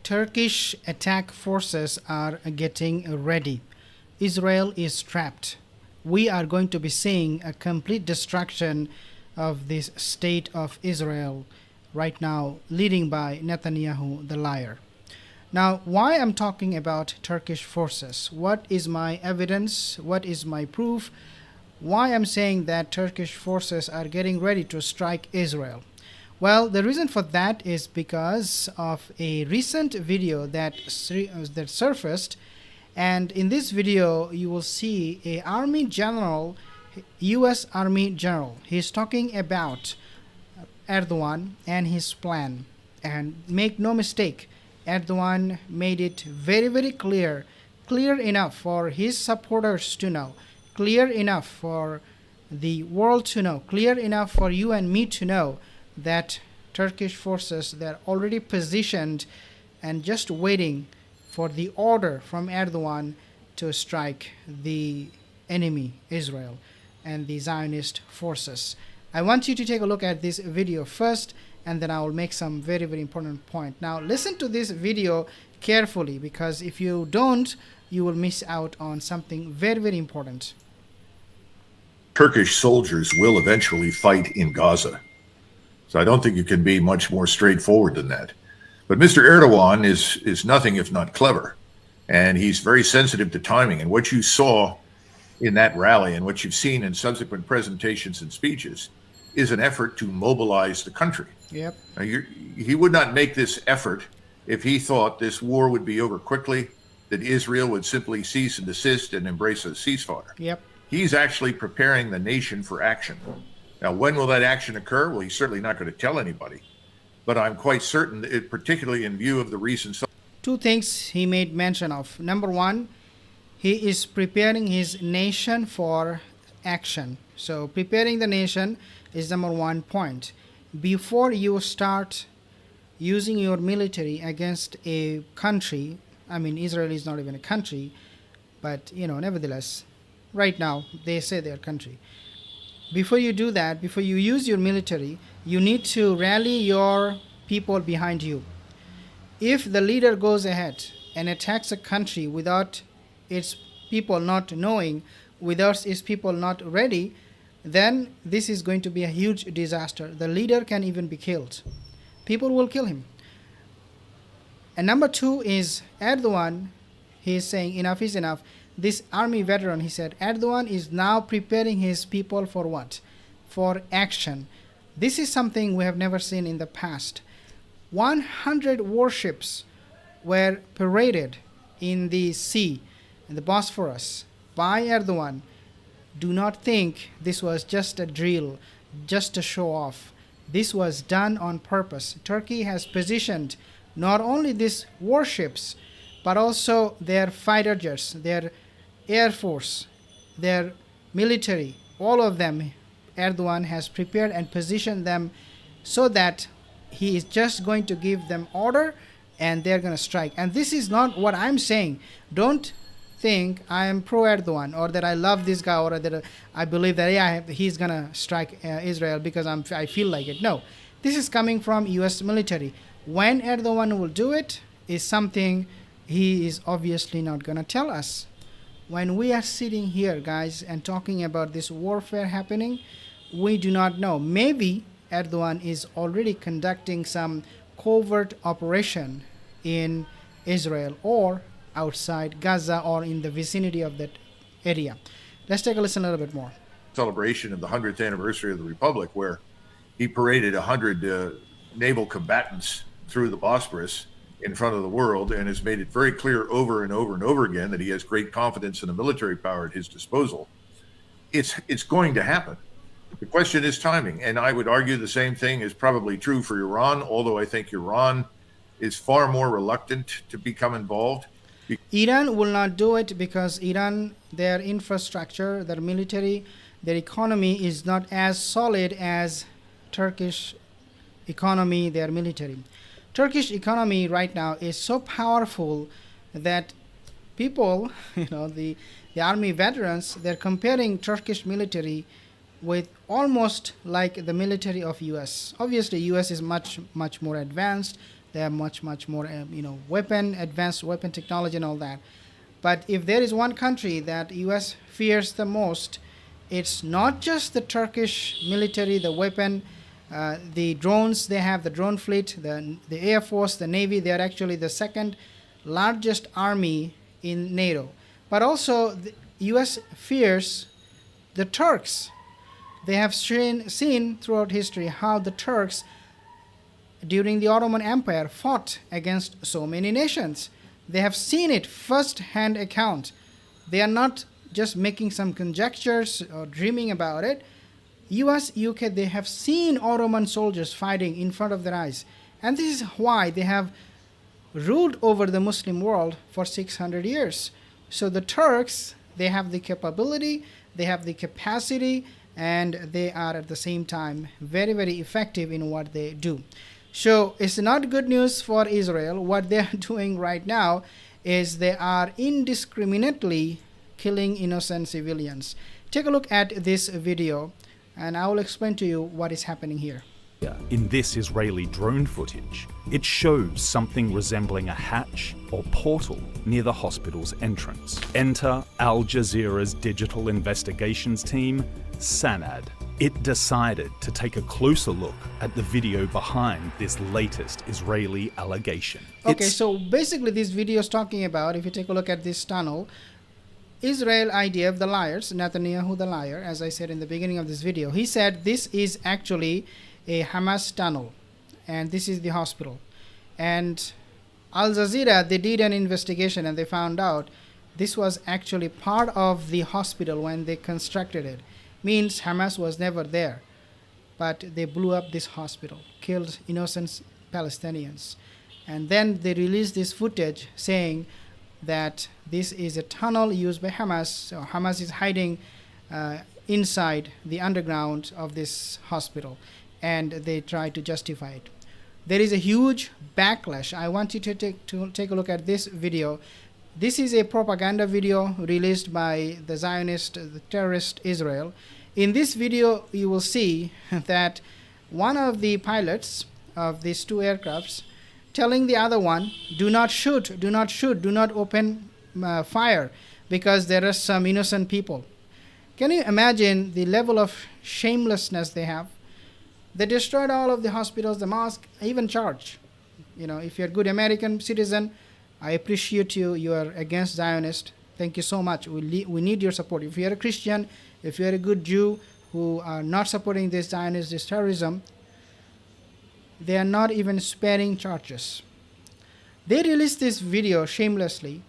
Turkish attack forces are getting ready. Israel is trapped. We are going to be seeing a complete destruction of this state of Israel right now, leading by Netanyahu, the liar. Now, why I'm talking about Turkish forces? What is my evidence? What is my proof? Why I'm saying that Turkish forces are getting ready to strike Israel? Well, the reason for that is because of a recent video that surfaced, and in this video you will see a army general, US Army general. He's talking about Erdogan and his plan. And make no mistake, Erdogan made it very, very clear enough for his supporters to know, clear enough for the world to know, clear enough for you and me to know that Turkish forces, they're already positioned and just waiting for the order from Erdogan to strike the enemy, Israel, and the Zionist forces. I want you to take a look at this video first, and then I will make some very, very important point. Now, listen to this video carefully, because if you don't, you will miss out on something very, very important. Turkish soldiers will eventually fight in Gaza. So I don't think you can be much more straightforward than that. But Mr. Erdogan is nothing if not clever. And he's very sensitive to timing. And what you saw in that rally and what you've seen in subsequent presentations and speeches is an effort to mobilize the country. Yep. Now, he would not make this effort if he thought this war would be over quickly, that Israel would simply cease and desist and embrace a ceasefire. Yep. He's actually preparing the nation for action. Now, when will that action occur? Well, he's certainly not going to tell anybody. But I'm quite certain, that particularly in view of the recent... Two things he made mention of. Number one, he is preparing his nation for action. So preparing the nation is number one point. Before you start using your military against a country, I mean, Israel is not even a country, but, nevertheless, right now, they say they're a country. Before you do that, before you use your military, you need to rally your people behind you. If the leader goes ahead and attacks a country without its people not knowing, without its people not ready, then this is going to be a huge disaster. The leader can even be killed. People will kill him. And number two is Erdogan. He is saying enough is enough. This army veteran, he said, Erdogan is now preparing his people for what? For action. This is something we have never seen in the past. 100 warships were paraded in the sea, in the Bosphorus, by Erdogan. Do not think this was just a drill, just a show off. This was done on purpose. Turkey has positioned not only these warships, but also their fighter jets, their air force, their military, all of them. Erdogan has prepared and positioned them so that he is just going to give them order and they're going to strike. And this is not what I'm saying. Don't think I am pro Erdogan or that I love this guy or that I believe that he's going to strike Israel because I feel like it. No, this is coming from US military. When Erdogan will do it is something he is obviously not going to tell us. When we are sitting here, guys, and talking about this warfare happening, we do not know. Maybe Erdogan is already conducting some covert operation in Israel or outside Gaza or in the vicinity of that area. Let's take a listen a little bit more. Celebration of the 100th anniversary of the Republic, where he paraded 100 naval combatants through the Bosporus in front of the world and has made it very clear over and over and over again that he has great confidence in the military power at his disposal. It's going to happen. The question is timing, and I would argue the same thing is probably true for Iran, although I think Iran is far more reluctant to become involved. Iran will not do it because Iran, their infrastructure, their military, their economy is not as solid as Turkish economy, their military. Turkish economy right now is so powerful that people, the army veterans, they're comparing Turkish military with almost like the military of US. Obviously, US is much more advanced. They have much more advanced weapon technology and all that. But if there is one country that U.S. fears the most, it's not just the Turkish military, the weapon, the drones. They have the drone fleet, the Air Force, the Navy. They are actually the second largest army in NATO. But also, the U.S. fears the Turks. They have seen throughout history how the Turks, during the Ottoman Empire, fought against so many nations. They have seen it first-hand account. They are not just making some conjectures or dreaming about it. US, UK, they have seen Ottoman soldiers fighting in front of their eyes. And this is why they have ruled over the Muslim world for 600 years. So the Turks, they have the capability, they have the capacity, and they are at the same time very, very effective in what they do. So it's not good news for Israel. What they are doing right now is they are indiscriminately killing innocent civilians. Take a look at this video, and I will explain to you what is happening here. In this Israeli drone footage, it shows something resembling a hatch or portal near the hospital's entrance. Enter Al Jazeera's digital investigations team, SYED. It decided to take a closer look at the video behind this latest Israeli allegation. Okay, so basically this video is talking about, if you take a look at this tunnel, Israel IDF, the liars, Netanyahu the liar, as I said in the beginning of this video, he said this is actually a Hamas tunnel and this is the hospital. And Al Jazeera, they did an investigation and they found out this was actually part of the hospital when they constructed it. Means Hamas was never there, but they blew up this hospital, killed innocent Palestinians. And then they released this footage saying that this is a tunnel used by Hamas. So Hamas is hiding inside the underground of this hospital, and they try to justify it. There is a huge backlash. I want you to take a look at this video. This is a propaganda video released by the Zionist, the terrorist Israel. In this video, you will see that one of the pilots of these two aircrafts telling the other one, do not shoot, do not shoot, do not open fire, because there are some innocent people. Can you imagine the level of shamelessness they have? They destroyed all of the hospitals, the mosque, even church. If you're a good American citizen, I appreciate you. You are against Zionist. Thank you so much. We need your support. If you're a Christian, if you're a good Jew who are not supporting this Zionist, this terrorism, they are not even sparing churches. They released this video shamelessly,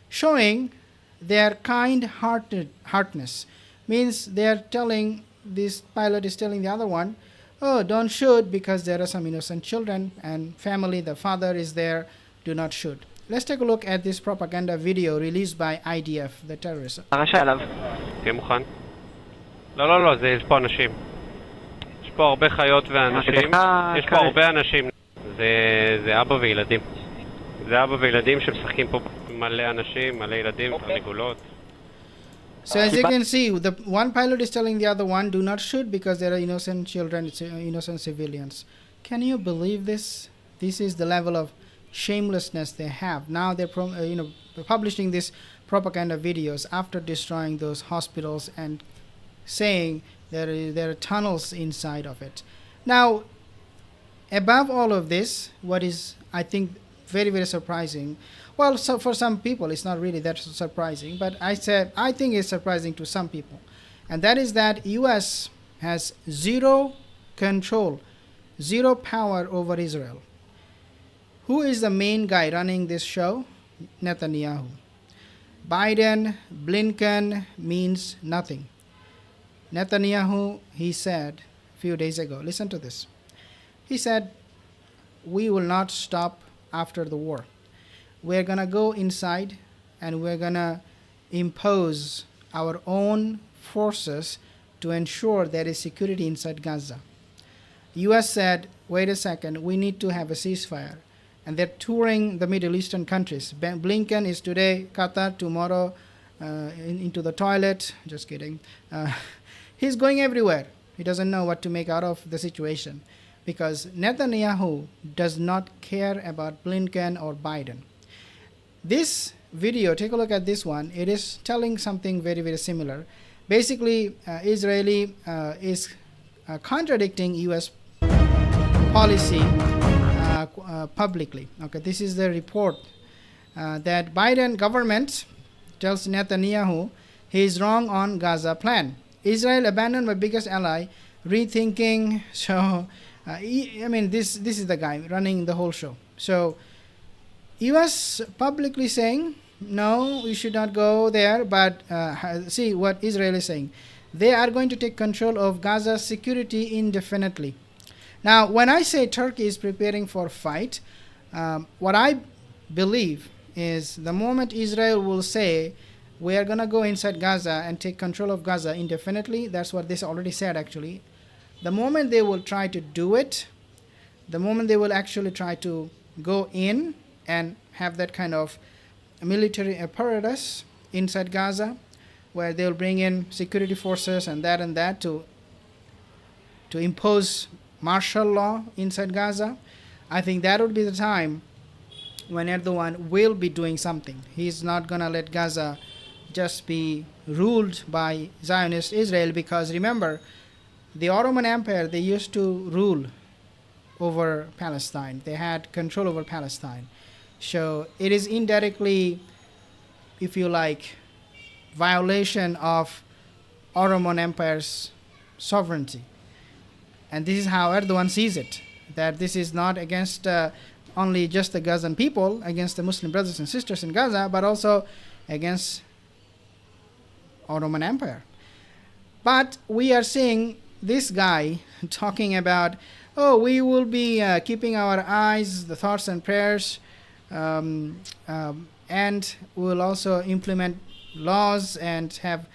showing their kind-heartedness. Means they are telling, this pilot is telling the other one, oh, don't shoot because there are some innocent children and family, the father is there, do not shoot. Let's take a look at this propaganda video released by IDF, the terrorists. תהיה מוכן? לא, יש פה אנשים. יש פה הרבה חיות ואנשים. יש פה הרבה אנשים. זה אבא וילדים. זה אבא וילדים שמשחקים פה מלא אנשים, מלא ילדים, תרנגולות. So as you can see, the one pilot is telling the other one, do not shoot because there are innocent children, innocent civilians. Can you believe this? This is the level of shamelessness they have. Now they're publishing these propaganda videos after destroying those hospitals and saying there are tunnels inside of it. Now, above all of this, what is, I think, very, very surprising. Well, so for some people, it's not really that surprising, but I think it's surprising to some people. And that is that U.S. has zero control, zero power over Israel. Who is the main guy running this show? Netanyahu. Biden, Blinken means nothing. Netanyahu, he said a few days ago, listen to this. He said, we will not stop after the war. We're going to go inside and we're going to impose our own forces to ensure there is security inside Gaza. U.S. said, wait a second, we need to have a ceasefire. And they're touring the Middle Eastern countries. Blinken is today, Qatar, tomorrow into the toilet. Just kidding. He's going everywhere. He doesn't know what to make out of the situation. because Netanyahu does not care about Blinken or Biden. This video, take a look at this one. It is telling something very, very similar. Basically, Israeli is contradicting U.S. policy publicly. Okay, this is the report that Biden government tells Netanyahu he is wrong on Gaza plan. Israel abandoned my biggest ally, rethinking. So, this is the guy running the whole show. So, U.S. publicly saying, no, we should not go there, but see what Israel is saying. They are going to take control of Gaza's security indefinitely. Now, when I say Turkey is preparing for fight, what I believe is the moment Israel will say, we are going to go inside Gaza and take control of Gaza indefinitely, that's what they already said actually. The moment they will try to do it, the moment they will actually try to go in and have that kind of military apparatus inside Gaza, where they'll bring in security forces and that to impose martial law inside Gaza, I think that would be the time when Erdogan will be doing something. He's not going to let Gaza just be ruled by Zionist Israel, because remember, the Ottoman Empire, they used to rule over Palestine. They had control over Palestine. So it is indirectly, if you like, violation of Ottoman Empire's sovereignty. And this is how Erdogan sees it, that this is not against only just the Gazan people, against the Muslim brothers and sisters in Gaza, but also against Ottoman Empire. But we are seeing this guy talking about, oh, we will be keeping our eyes, the thoughts and prayers, and we will also implement laws and have,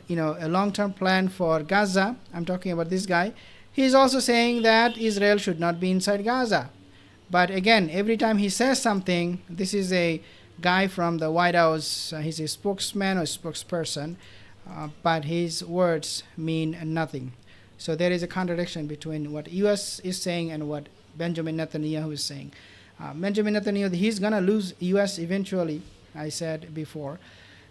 a long-term plan for Gaza. I'm talking about this guy. He's also saying that Israel should not be inside Gaza. But again, every time he says something, this is a guy from the White House. He's a spokesman or spokesperson, but his words mean nothing. So there is a contradiction between what U.S. is saying and what Benjamin Netanyahu is saying. Benjamin Netanyahu, he's going to lose U.S. eventually, I said before,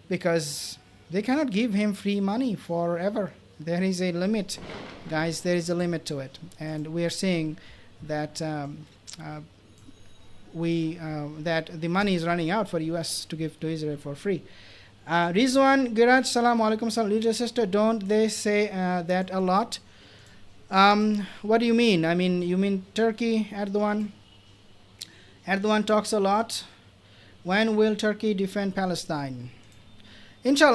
because they cannot give him free money forever. There is a limit, guys. There is a limit to it. And we are seeing that that the money is running out for U.S. to give to Israel for free. Rizwan Giraj, salam alaikum, salam. Little sister, don't they say that a lot? What do you mean? You mean Turkey, Erdogan? Erdogan talks a lot. When will Turkey defend Palestine? Inshallah.